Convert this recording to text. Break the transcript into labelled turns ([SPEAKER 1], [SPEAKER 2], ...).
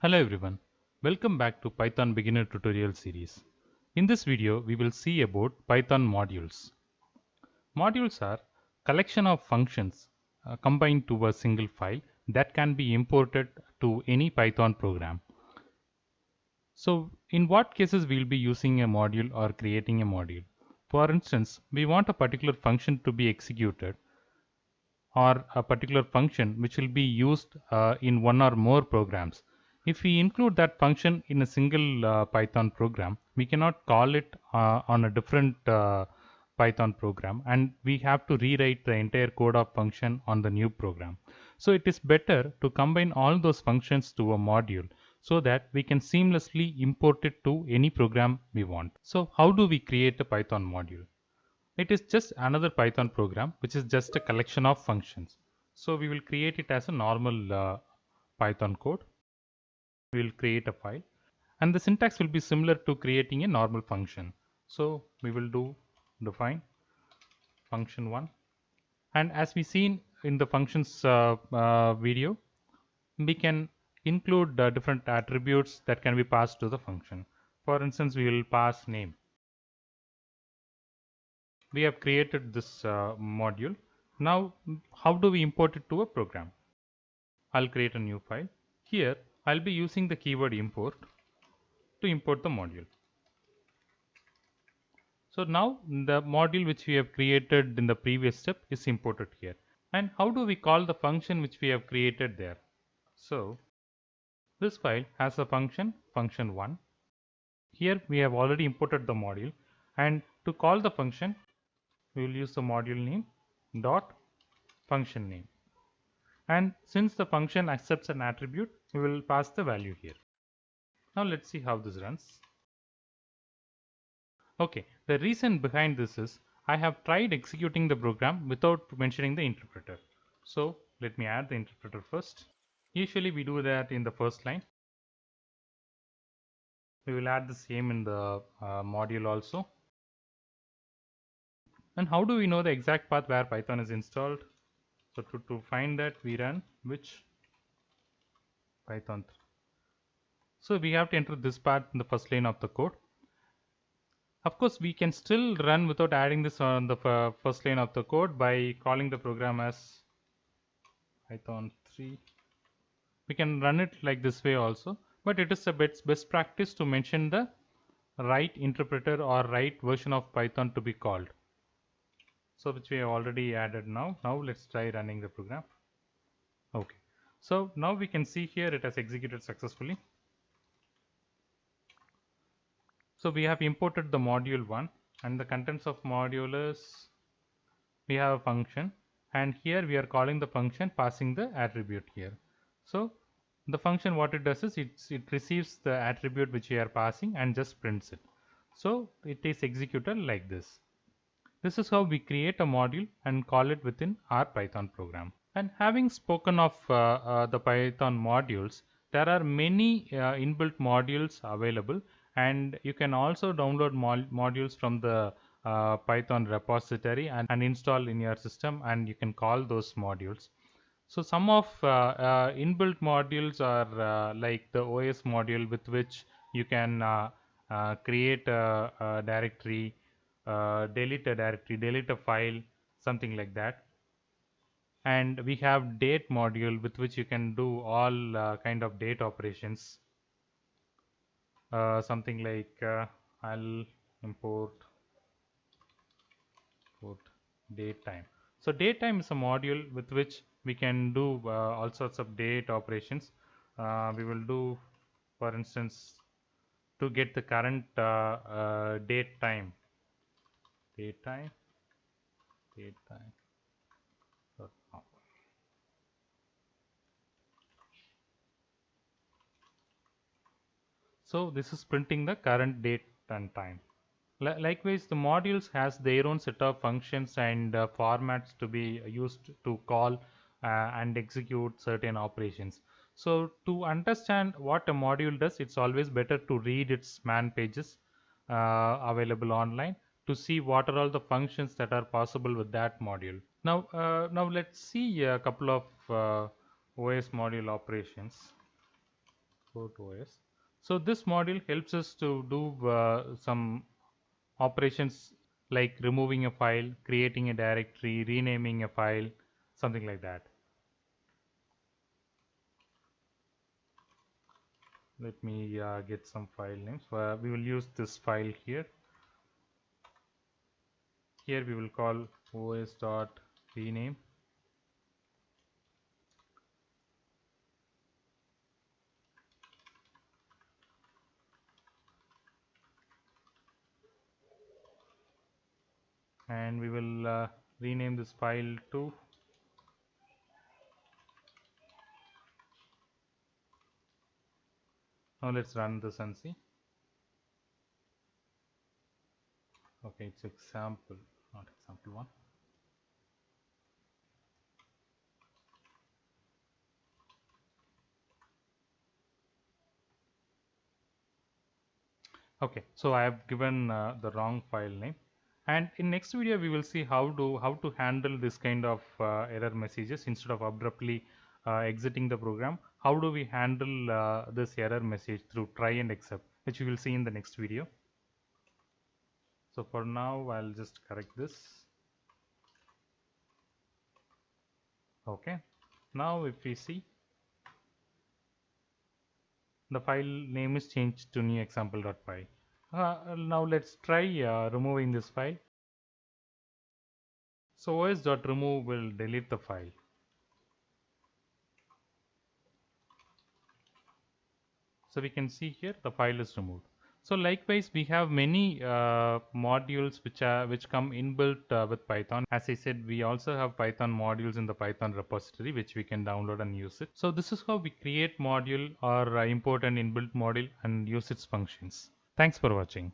[SPEAKER 1] Hello everyone, welcome back to Python beginner tutorial series. In this video we will see about Python modules. Modules are collection of functions combined to a single file that can be imported to any Python program. So in what cases we will be using a module or creating a module. For instance, we want a particular function to be executed or a particular function which will be used in one or more programs. If we include that function in a single Python program, we cannot call it on a different Python program, and we have to rewrite the entire code of function on the new program. So it is better to combine all those functions to a module so that we can seamlessly import it to any program we want. So how do we create a Python module? It is just another Python program which is just a collection of functions. So we will create it as a normal Python code. We will create a file and the syntax will be similar to creating a normal function. So we will do define function 1, and as we seen in the functions video, we can include different attributes that can be passed to the function. For instance, we will pass name. We have created this module. Now how do we import it to a program? I'll create a new file. Here I'll be using the keyword import to import the module. So now the module which we have created in the previous step is imported here. And how do we call the function which we have created there? So this file has a function 1. Here we have already imported the module, and to call the function we will use the module name dot function name. And since the function accepts an attribute, we will pass the value here. Now let's see how this runs. Okay, the reason behind this is I have tried executing the program without mentioning the interpreter. So let me add the interpreter first. Usually we do that in the first line. We will add the same in the module also. And how do we know the exact path where Python is installed? So to find that, we run which Python. So we have to enter this part in the first line of the code. Of course, we can still run without adding this on the first line of the code by calling the program as Python 3. We can run it like this way also, but it is a best practice to mention the right interpreter or right version of Python to be called. So which we have already added now. Now let's try running the program. Okay. So now we can see here it has executed successfully. So we have imported the module 1, and the contents of module is we have a function, and here we are calling the function passing the attribute here. So the function, what it does is it receives the attribute which we are passing and just prints it. So it is executed like this. This is how we create a module and call it within our Python program. And having spoken of the Python modules, there are many inbuilt modules available, and you can also download modules from the Python repository and install in your system, and you can call those modules. So some of inbuilt modules are like the OS module, with which you can create a directory, delete a directory, delete a file, something like that. And we have date module, with which you can do all kind of date operations, something like I'll import date time. So date time is a module with which we can do all sorts of date operations. We will do, for instance, to get the current date time. So this is printing the current date and time. Likewise, the modules has their own set of functions and formats to be used to call and execute certain operations. So to understand what a module does, it's always better to read its man pages available online to see what are all the functions that are possible with that module. Now let's see a couple of OS module operations. port OS. So this module helps us to do some operations like removing a file, creating a directory, renaming a file, something like that. Let me get some file names. We will use this file here. Here we will call os.rename. And we will rename this file to now let's run this and see. Okay, it's example, not example one. Okay, so I have given the wrong file name, and in next video we will see how to handle this kind of error messages instead of abruptly exiting the program. How do we handle this error message through try and except, which we will see in the next video. So for now I'll just correct this. Okay, now if we see, the file name is changed to new example.py. Now let's try removing this file. So os.remove will delete the file. So we can see here the file is removed. So likewise, we have many modules which come inbuilt with Python. As I said, we also have Python modules in the Python repository which we can download and use it. So this is how we create module or import an inbuilt module and use its functions. Thanks for watching.